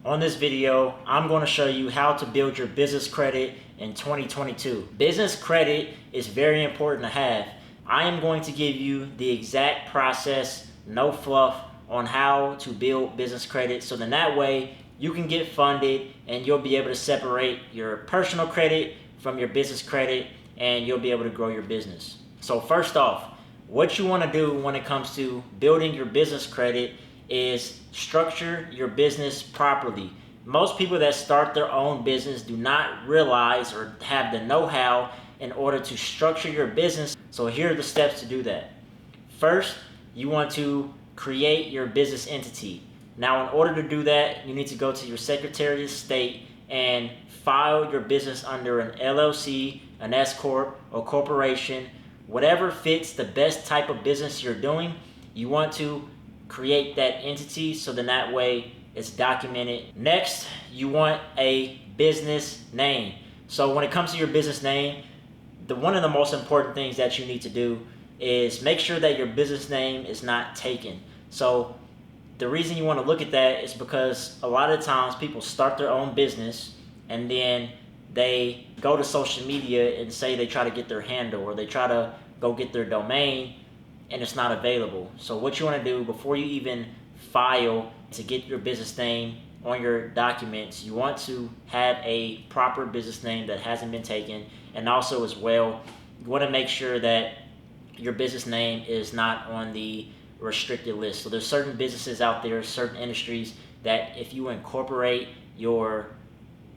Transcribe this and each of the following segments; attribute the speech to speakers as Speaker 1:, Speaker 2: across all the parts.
Speaker 1: On this video, I'm going to show you how to build your business credit in 2022. Business credit is very important to have. I am going to give you the exact process, no fluff, on how to build business credit, so then that way you can get funded and you'll be able to separate your personal credit from your business credit and you'll be able to grow your business. So first off, what you want to do when it comes to building your business credit is structure your business properly. Most people that start their own business do not realize or have the know-how in order to structure your business. So here are the steps to do that. First, you want to create your business entity. Now, in order to do that, you need to go to your Secretary of State and file your business under an LLC, an S Corp, or corporation. Whatever fits the best type of business you're doing, you want to create that entity so then that way it's documented. Next, you want a business name. So when it comes to your business name, one of the most important things that you need to do is make sure that your business name is not taken. So the reason you want to look at that is because a lot of times people start their own business and then they go to social media and say they try to get their handle or they try to go get their domain and it's not available. So what you want to do before you even file to get your business name on your documents, you want to have a proper business name that hasn't been taken, and also as well, you want to make sure that your business name is not on the restricted list. So there's certain businesses out there, certain industries that if you incorporate your,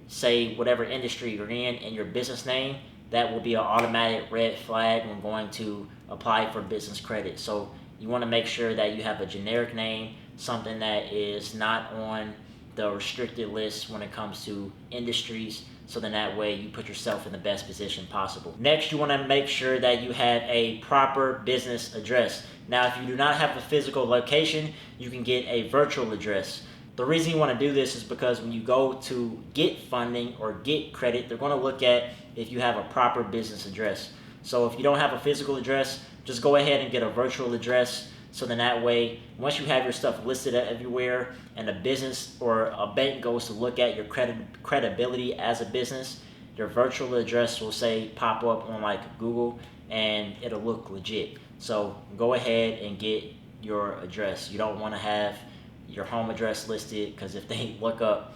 Speaker 1: say, whatever industry you're in your business name, that will be an automatic red flag when going to apply for business credit. So you want to make sure that you have a generic name, something that is not on the restricted list when it comes to industries, so then that way you put yourself in the best position possible. Next, you want to make sure that you have a proper business address. Now, if you do not have a physical location, you can get a virtual address. The reason you want to do this is because when you go to get funding or get credit, they're going to look at if you have a proper business address. So if you don't have a physical address, just go ahead and get a virtual address. So then that way, once you have your stuff listed everywhere and a business or a bank goes to look at your credibility as a business, your virtual address will say pop up on like Google and it'll look legit. So go ahead and get your address. You don't want to have your home address listed, because if they look up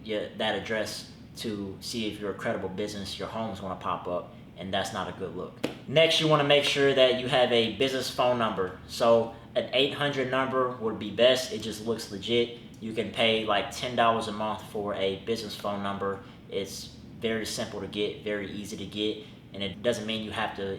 Speaker 1: that address to see if you're a credible business, your home's going to pop up, and that's not a good look. Next, you want to make sure that you have a business phone number. So an 800 number would be best. It just looks legit. You can pay like $10 a month for a business phone number. It's very simple to get, very easy to get, and it doesn't mean you have to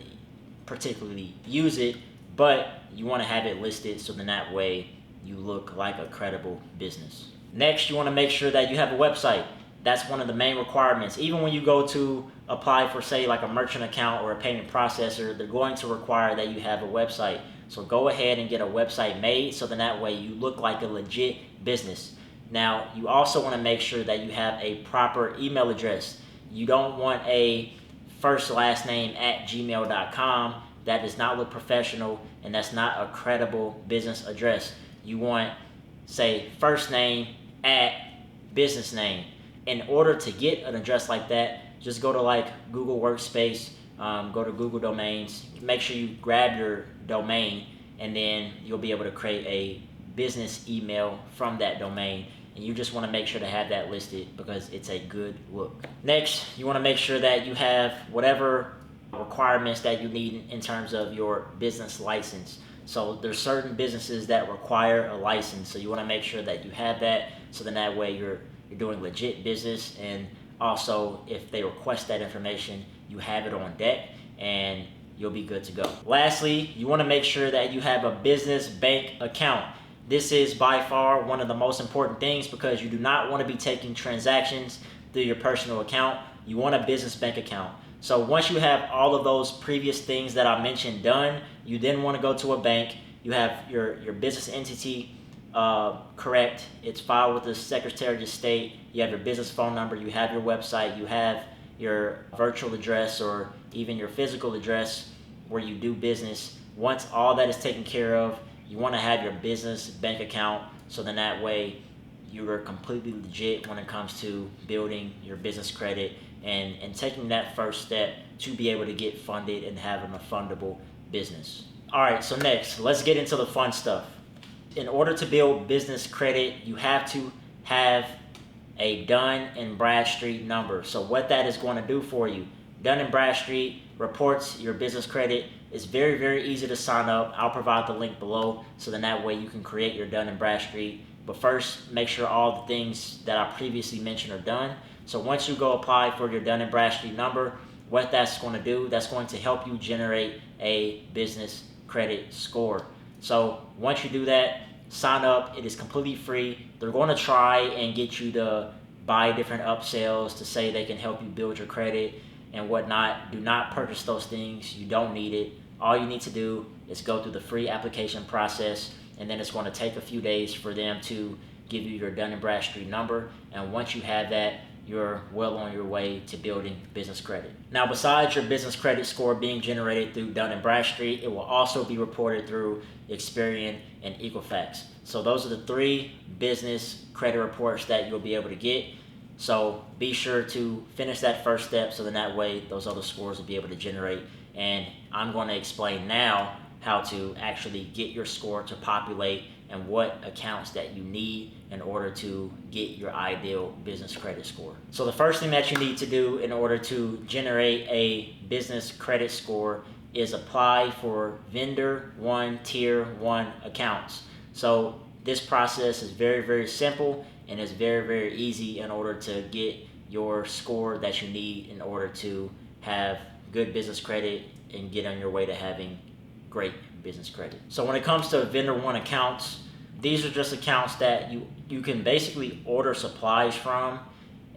Speaker 1: particularly use it, but you want to have it listed so then that way you look like a credible business. Next, you want to make sure that you have a website. That's one of the main requirements. Even when you go to apply for, say, like a merchant account or a payment processor, they're going to require that you have a website. So go ahead and get a website made so then that way you look like a legit business. Now, you also want to make sure that you have a proper email address. You don't want a first last name at gmail.com. That does not look professional, and that's not a credible business address. You want, say, first name at business name. In order to get an address like that, just go to like Google Workspace, go to Google Domains, make sure you grab your domain, and then you'll be able to create a business email from that domain. And you just want to make sure to have that listed because it's a good look. Next, you want to make sure that you have whatever requirements that you need in terms of your business license. So there's certain businesses that require a license, so you want to make sure that you have that, so then that way you're doing legit business, and also if they request that information, you have it on deck and you'll be good to go. Lastly, you want to make sure that you have a business bank account. This is by far one of the most important things because you do not want to be taking transactions through your personal account. You want a business bank account. So once you have all of those previous things that I mentioned done, you then want to go to a bank. You have your business entity correct. It's filed with the Secretary of State. You have your business phone number. You have your website. You have your virtual address or even your physical address where you do business. Once all that is taken care of, you want to have your business bank account, so then that way you are completely legit when it comes to building your business credit and taking that first step to be able to get funded and having a fundable business. All right, so next, let's get into the fun stuff. In order to build business credit, you have to have a Dun & Bradstreet number. So what that is going to do for you, Dun & Bradstreet reports your business credit. It's very, very easy to sign up. I'll provide the link below, so then that way you can create your Dun & Bradstreet. But first, make sure all the things that I previously mentioned are done. So once you go apply for your Dun & Bradstreet number, what that's going to do, that's going to help you generate a business credit score. So once you do that, sign up. It is completely free. They're going to try and get you to buy different upsells to say they can help you build your credit and whatnot. Do not purchase those things. You don't need it. All you need to do is go through the free application process, and then it's going to take a few days for them to give you your Dun & Bradstreet number. And once you have that, you're well on your way to building business credit. Now, besides your business credit score being generated through Dun & Bradstreet, it will also be reported through Experian and Equifax. So those are the 3 business credit reports that you'll be able to get. So be sure to finish that first step, so then that way those other scores will be able to generate. And I'm going to explain now how to actually get your score to populate and what accounts that you need in order to get your ideal business credit score. So the first thing that you need to do in order to generate a business credit score is apply for Vendor 1 Tier 1 accounts. So this process is very, very simple, and it's very, very easy in order to get your score that you need in order to have good business credit and get on your way to having great business credit. So when it comes to Vendor 1 accounts, these are just accounts that you can basically order supplies from,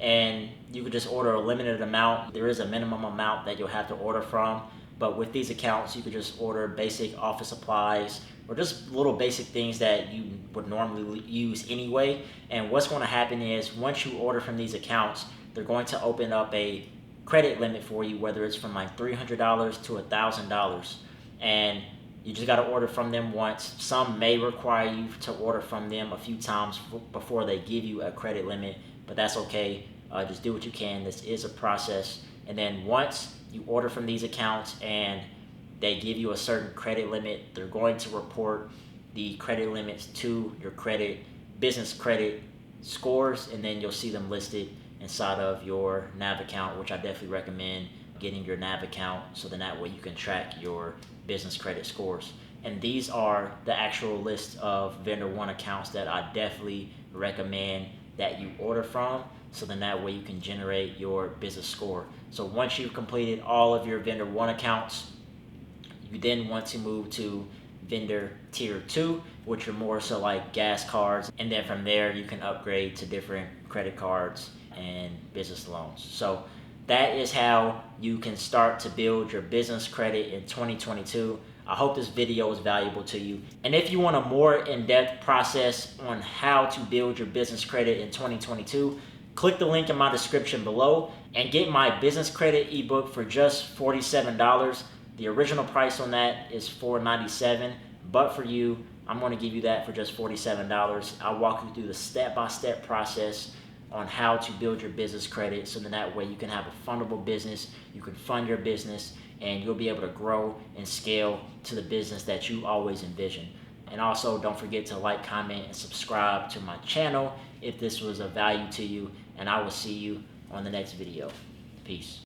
Speaker 1: and you can just order a limited amount. There is a minimum amount that you'll have to order from, but with these accounts you could just order basic office supplies or just little basic things that you would normally use anyway. And what's going to happen is once you order from these accounts, they're going to open up a credit limit for you, whether it's from like $300 to $1,000, and you just got to order from them once. Some may require you to order from them a few times before they give you a credit limit, but that's okay. Just do what you can. This is a process. And then once you order from these accounts and they give you a certain credit limit, they're going to report the credit limits to your business credit scores, and then you'll see them listed inside of your NAV account, which I definitely recommend getting your NAV account, so then that way you can track your business credit scores. And these are the actual list of Vendor 1 accounts that I definitely recommend that you order from, so then that way you can generate your business score. So once you've completed all of your Vendor 1 accounts, you then want to move to Vendor Tier 2, which are more so like gas cards, and then from there you can upgrade to different credit cards and business loans. So that is how you can start to build your business credit in 2022. I hope this video was valuable to you. And if you want a more in-depth process on how to build your business credit in 2022, click the link in my description below and get my business credit ebook for just $47. The original price on that is $497, but for you, I'm going to give you that for just $47. I'll walk you through the step-by-step process on how to build your business credit, so then that way you can have a fundable business, you can fund your business, and you'll be able to grow and scale to the business that you always envisioned. And also, don't forget to like, comment, and subscribe to my channel if this was of value to you, and I will see you on the next video. Peace.